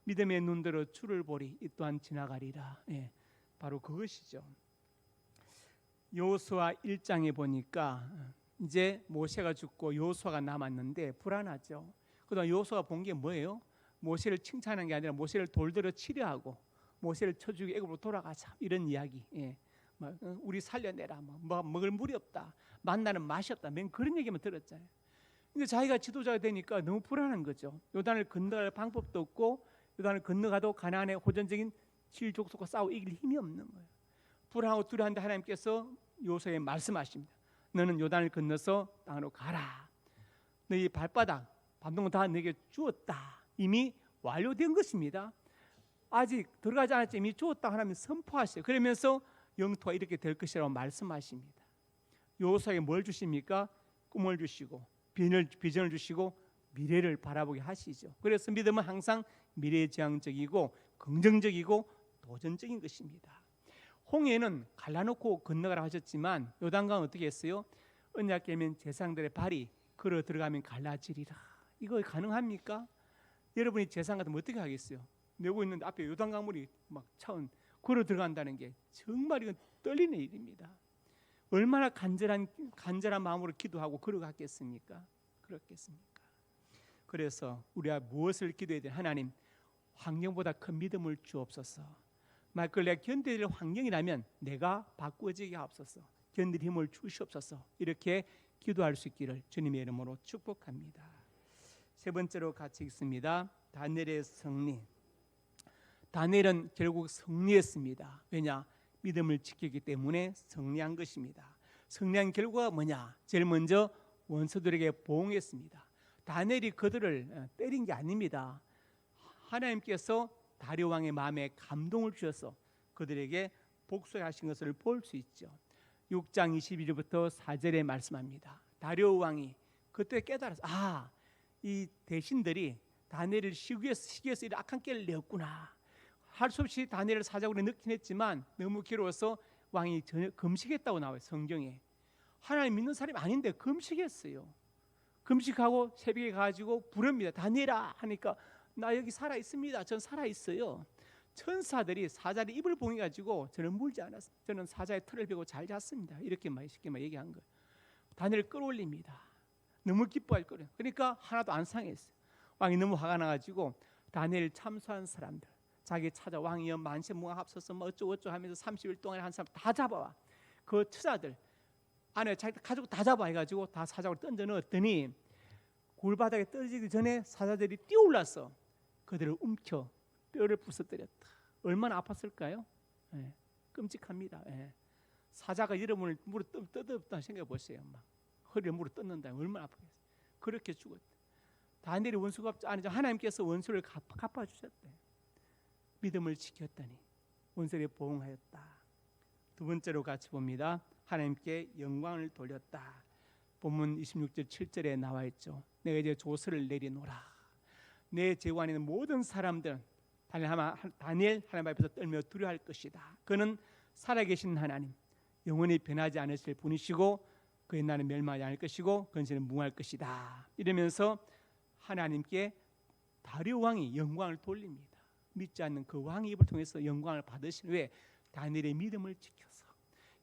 믿음의 눈들어 주를 보리 이 또한 지나가리라. 예, 바로 그것이죠. 여호수아 1장에 보니까 이제 모세가 죽고 여호수아가 남았는데 불안하죠. 그동안 여호수아가 본 게 뭐예요? 모세를 칭찬하는 게 아니라 모세를 돌들어 치려하고 모세를 쳐주고 애굽으로 돌아가자 이런 이야기. 예. 우리 살려내라. 뭐 먹을 물이 없다. 만나는 맛이 없다. 맨 그런 얘기만 들었잖아요. 근데 자기가 지도자가 되니까 너무 불안한 거죠. 요단을 건너갈 방법도 없고 요단을 건너가도 가나안의 호전적인 칠족속과 싸워 이길 힘이 없는 거예요. 불안하고 두려운데 하나님께서 여호수아에게 말씀하십니다. 너는 요단을 건너서 땅으로 가라. 너희 발바닥 밤동 다 내게 주었다. 이미 완료된 것입니다. 아직 들어가지 않았지만 이미 주었다 하나님 선포하세요. 그러면서 영토가 이렇게 될 것이라고 말씀하십니다. 여호수아에게 뭘 주십니까? 꿈을 주시고 비전을 주시고 미래를 바라보게 하시죠. 그래서 믿음은 항상 미래지향적이고 긍정적이고 도전적인 것입니다. 홍해는 갈라놓고 건너가라 하셨지만 요단강은 어떻게 했어요? 언약 깨면 제사장들의 발이 걸어 들어가면 갈라지리라. 이거 가능합니까? 여러분이 제사장 같으면 어떻게 하겠어요? 내고 있는데 앞에 요단강물이 막 차원 걸어 들어간다는 게 정말 이건 떨리는 일입니다. 얼마나 간절한 마음으로 기도하고 걸어갔겠습니까? 그렇겠습니까? 그래서 우리가 무엇을 기도해야 돼? 하나님, 환경보다 큰 믿음을 주옵소서. 그걸 내가 견딜 환경이라면 내가 바꾸어지게 하옵소서. 견딜 힘을 주시옵소서. 이렇게 기도할 수 있기를 주님의 이름으로 축복합니다. 세 번째로 같이 읽습니다. 다니엘의 승리. 다니엘은 결국 승리했습니다. 왜냐? 믿음을 지키기 때문에 승리한 것입니다. 승리한 결과가 뭐냐? 제일 먼저 원수들에게 보응했습니다. 다니엘이 그들을 때린 게 아닙니다. 하나님께서 다리오 왕의 마음에 감동을 주셔서 그들에게 복수하신 것을 볼 수 있죠. 6장 21절부터 4절에 말씀합니다. 다리오 왕이 그때 깨달아서 이 대신들이 다니엘을 시기해서 이 악한 깨를 내었구나. 할 수 없이 다니엘을 사자굴에 넣긴 했지만 너무 괴로워서 왕이 금식했다고 나와요. 성경에. 하나님 믿는 사람이 아닌데 금식했어요. 금식하고 새벽에 가지고 부릅니다. 다니엘아 하니까 나 여기 살아 있습니다. 전 살아 있어요. 천사들이 사자의 입을 봉해 가지고 저는 물지 않았습니다. 저는 사자의 털을 베고 잘 잤습니다. 이렇게 쉽게 얘기한 거예요. 다니엘을 끌어올립니다. 너무 기뻐할 거예요. 그러니까 하나도 안 상했어요. 왕이 너무 화가 나가지고 다니엘 참수한 사람들 자기 찾아 왕이여 만세무가 합쳐서 뭐 어쩌고 하면서 30일 동안 한 사람 다 잡아와. 그 처자들 안에 자기 가족 다 잡아 해가지고 다 사자굴 던져 넣었더니 굴바닥에 떨어지기 전에 사자들이 뛰어올라서 그들을 움켜 뼈를 부서뜨렸다. 얼마나 아팠을까요? 예, 끔찍합니다. 예. 사자가 여러분을 물어 뜯었다 생각해 보세요. 막 허리를 물어 뜯는다. 얼마나 아프겠어요. 그렇게 죽었다. 다니엘이 원수가 아니죠. 하나님께서 원수를 갚아주셨대. 믿음을 지켰더니 원수에 보응하였다. 두 번째로 같이 봅니다. 하나님께 영광을 돌렸다. 본문 26절 7절에 나와 있죠. 내가 이제 조서를 내리노라. 내 제국 안에 있는 모든 사람들은 다니엘 하나님 앞에서 떨며 두려워할 것이다. 그는 살아계신 하나님, 영원히 변하지 않으실 분이시고 그의 나라는 멸망하지 않을 것이고 건세는 무궁할 것이다. 이러면서 하나님께 다리오 왕이 영광을 돌립니다. 믿지 않는 그 왕의 입을 통해서 영광을 받으신 후에 다니엘의 믿음을 지켜서,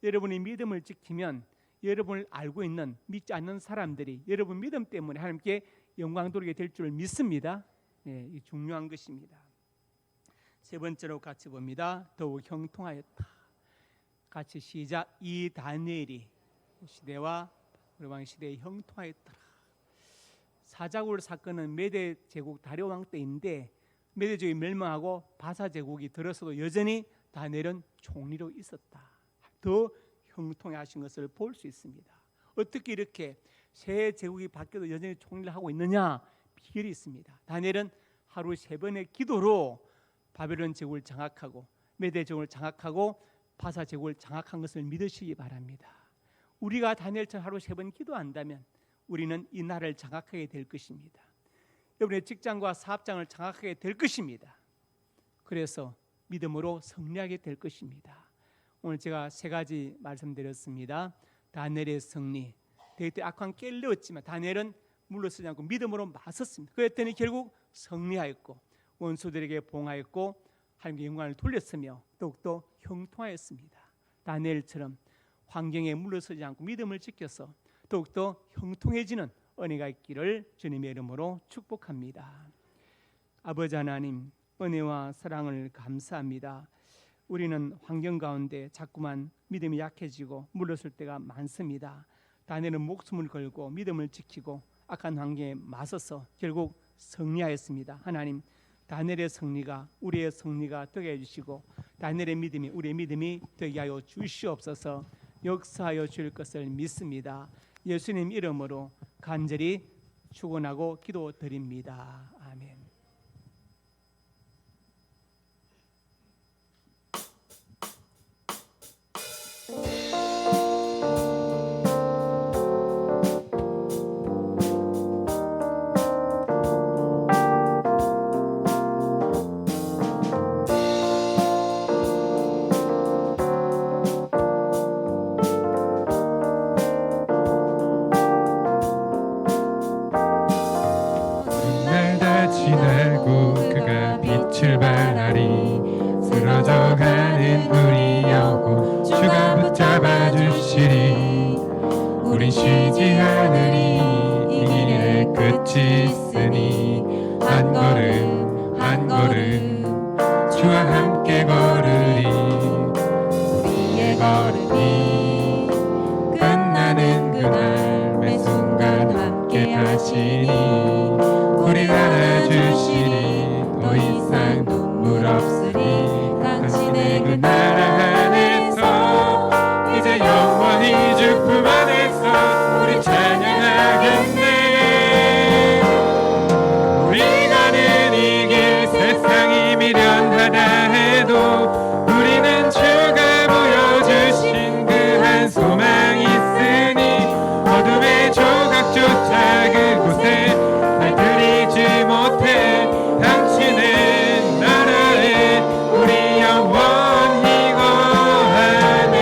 여러분이 믿음을 지키면 여러분을 알고 있는 믿지 않는 사람들이 여러분 믿음 때문에 하나님께 영광 돌리게 될 줄 믿습니다. 네, 이 중요한 것입니다. 세 번째로 같이 봅니다. 더욱 형통하였다. 같이 시작. 이 다니엘이 시대와 우리 왕 시대에 형통하였더라. 사자굴 사건은 메대 제국 다리오 왕 때인데 메대 제국이 멸망하고 바사 제국이 들어서도 여전히 다니엘은 총리로 있었다. 더 형통해 하신 것을 볼 수 있습니다. 어떻게 이렇게 새 제국이 바뀌어도 여전히 총리를 하고 있느냐? 비결이 있습니다. 다니엘은 하루 3번의 기도로 바벨론 제국을 장악하고 메대 제국을 장악하고 바사 제국을 장악한 것을 믿으시기 바랍니다. 우리가 다니엘처럼 하루 3번 기도한다면 우리는 이 나라를 장악하게 될 것입니다. 여러분의 직장과 사업장을 장악하게 될 것입니다. 그래서 믿음으로 승리하게 될 것입니다. 오늘 제가 3가지 말씀드렸습니다. 다니엘의 승리. 데이트 악한 깨려웠지만 다니엘은 물러서지 않고 믿음으로 맞섰습니다. 그랬더니 결국 승리하였고 원수들에게 봉하였고 하나님께 영광을 돌렸으며 더욱더 형통하였습니다. 다니엘처럼 환경에 물러서지 않고 믿음을 지켜서 더욱더 형통해지는 은혜가 있기를 주님의 이름으로 축복합니다. 아버지 하나님, 은혜와 사랑을 감사합니다. 우리는 환경 가운데 자꾸만 믿음이 약해지고 물러설 때가 많습니다. 다니엘은 목숨을 걸고 믿음을 지키고 악한 환경에 맞서서 결국 승리하였습니다. 하나님, 다니엘의 승리가 우리의 승리가 되게 해주시고 다니엘의 믿음이 우리의 믿음이 되게 하여 주시옵소서. 역사하여 주실 것을 믿습니다. 예수님 이름으로 간절히 축원하고 기도드립니다. 아멘. 지나고 그가 빛을 발하리 쓰러져가는 우리 영혼 주가 붙잡아 주시리 우린 쉬지 않으리 이 길에 끝이 있으니 한 걸음 한 걸음 주와 함께 걸으리 우리의 걸음이 끝나는 그날 매 순간 함께 하시니 우리 안아주시니 더 이상 눈물 없으니 당신의 그 나라 안에서 이제 영원히 주 품 안에서 우리 찬양하겠네 우리 가는 이 길 세상이 미련하다 해도 우리는 주가 보여주신 그 한 소망이 있으니 어둠의 조각조차 그곳에 들이지 못해 당신의 나라에 우리 영원히 거하네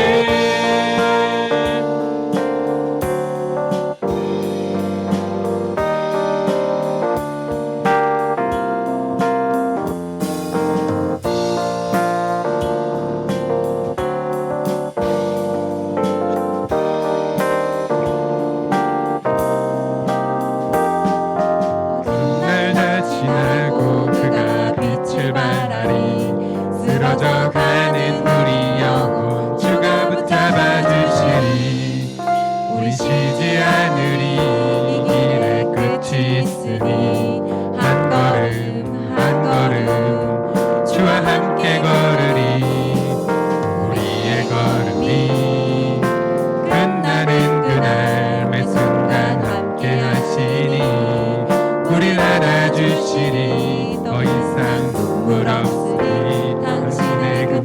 쓰러져가는 우리 영혼 주가 붙잡아 주시리 우리 쉬지 않으리 이 길에 끝이 있으니 한 걸음 한 걸음 주와 함께 걸으리 우리의 걸음이 끝나는 그날 매 순간 함께 하시니 우릴 안아주시리 더 이상 눈물 없으니 당신의 그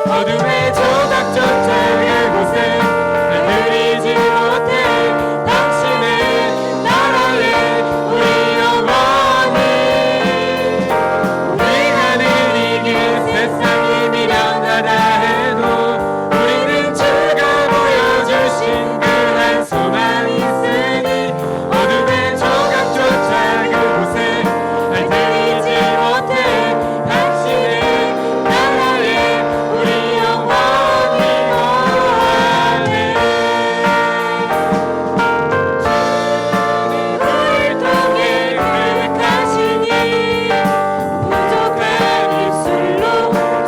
어둠의 조각조차 그곳에 들리지 못해 당신의 나라에 우리 영원히 우리 하늘이 그 세상이 미련하다 해도 우리는 주가 보여주신 그 한 소망이 있으니 어둠의 조각조차 그곳에 들리지 못해 당신의 나라에 우리 영원히 거하네. 주님을 통해 계획하시니 부족한 입술로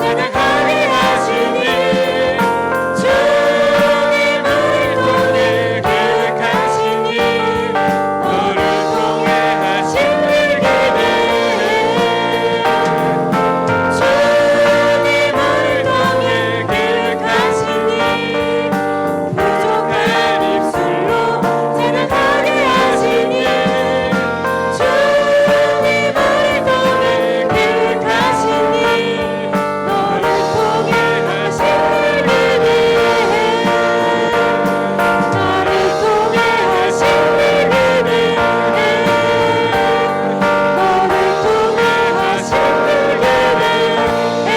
찬양하게 하시니 주님을 통해 계획하시니 너를 통해 하신 일 기대해. 주님을 통해 계획하시니 부족한 입술로 찬양하게 하시니 주님을 통해 계획하시니 너를 통해 하신 일 기대해. 나를 통해 하신 일 기대해. 너를 통해 하신 일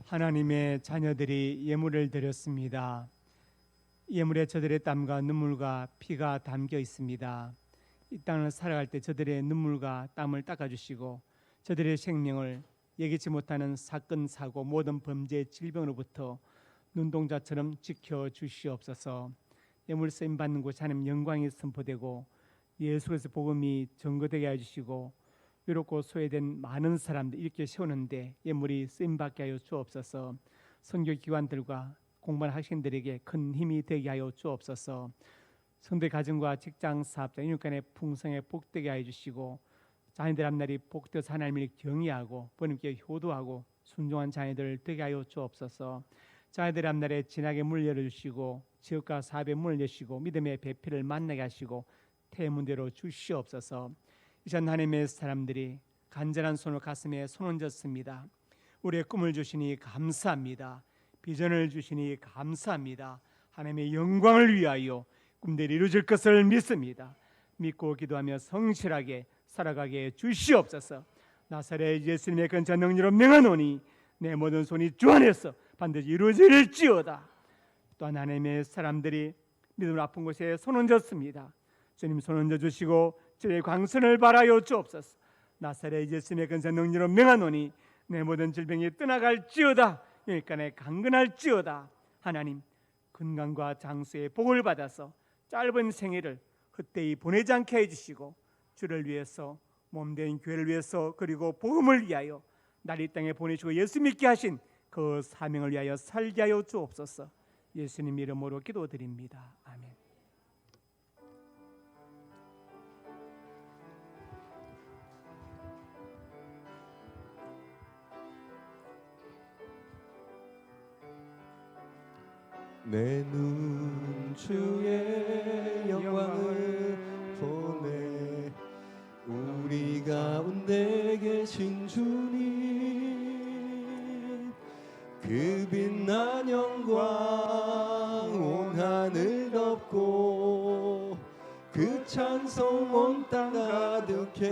하나님의 자녀들이 예물을 드렸습니다. 예물에 저들의 땀과 눈물과 피가 담겨 있습니다. 이 땅을 살아갈 때 저들의 눈물과 땀을 닦아주시고 저들의 생명을 예기치 못하는 사건, 사고, 모든 범죄, 질병으로부터 눈동자처럼 지켜주시옵소서. 예물 쓰임 받는 곳 하나님 영광이 선포되고 예수 그리스도 복음이 증거되게 해주시고 외롭고 소외된 많은 사람들 이렇게 세우는데 예물이 쓰임받게 하여 주옵소서. 선교기관들과 공부하는 학생들에게 큰 힘이 되게 하여 주옵소서. 성도의 가정과 직장, 사업자, 인육간의 풍성에 복되게 하여 주시고 자녀들 앞날이 복되어서 하나님을 경외하고 부모님께 효도하고 순종한 자녀들 되게 하여 주옵소서. 자녀들 앞날에 진하게 문 열어주시고 지역과 사업의 문을 여시고 믿음의 배필을 만나게 하시고 태문대로 주시옵소서. 이 시간 하나님의 사람들이 간절한 손을 가슴에 손 얹었습니다. 우리의 꿈을 주시니 감사합니다. 비전을 주시니 감사합니다. 하나님의 영광을 위하여 꿈들이 이루어질 것을 믿습니다. 믿고 기도하며 성실하게 살아가게 주시옵소서. 나사렛 예수님의 근처 능력으로 명하노니 내 모든 손이 주 안에서 반드시 이루어질지어다. 또한 하나님의 사람들이 믿음으로 아픈 곳에 손 얹었습니다. 주님 손 얹어 주시고 주의 광선을 바라여 주옵소서. 나사렛 예수님의 근사 능력으로 명하노니 내 모든 질병이 떠나갈지어다. 여기까지 강건할지어다. 하나님 건강과 장수의 복을 받아서 짧은 생애를 헛되이 보내지 않게 해주시고 주를 위해서 몸된 교회를 위해서 그리고 복음을 위하여 날 이 땅에 보내시고 예수 믿게 하신 그 사명을 위하여 살게 하여 주옵소서. 예수님 이름으로 기도드립니다. 아멘. 내 눈 주의 영광을 보내 우리 가운데 계신 주님 그 빛난 영광 온 하늘 덮고 그 찬송 온 땅 가득해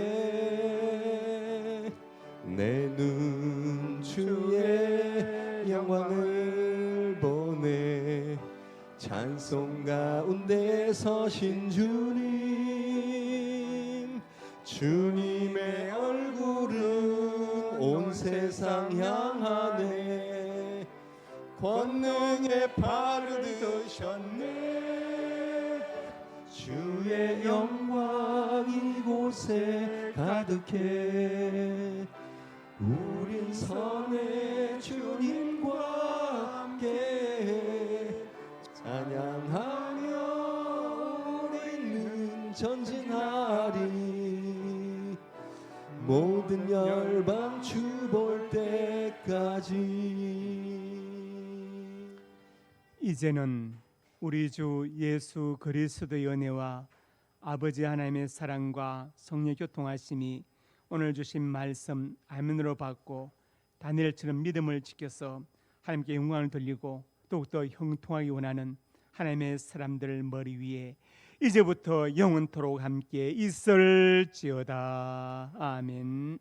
내 눈 주의 영광을 보내 찬송 가운데 서신 주님 주님의 얼굴은 온 세상 향하네 권능의 발을 드셨네 주의 영광 이곳에 가득해 우린 선의 주님과 함께 찬양하며 우리는 전진하리 모든 열방 주 볼 때까지. 이제는 우리 주 예수 그리스도의 은혜와 아버지 하나님의 사랑과 성령의 교통하심이 오늘 주신 말씀 아멘으로 받고 다니엘처럼 믿음을 지켜서 하나님께 영광을 돌리고 더욱더 형통하기 원하는 하나님의 사람들 머리 위에 이제부터 영원토록 함께 있을지어다. 아멘.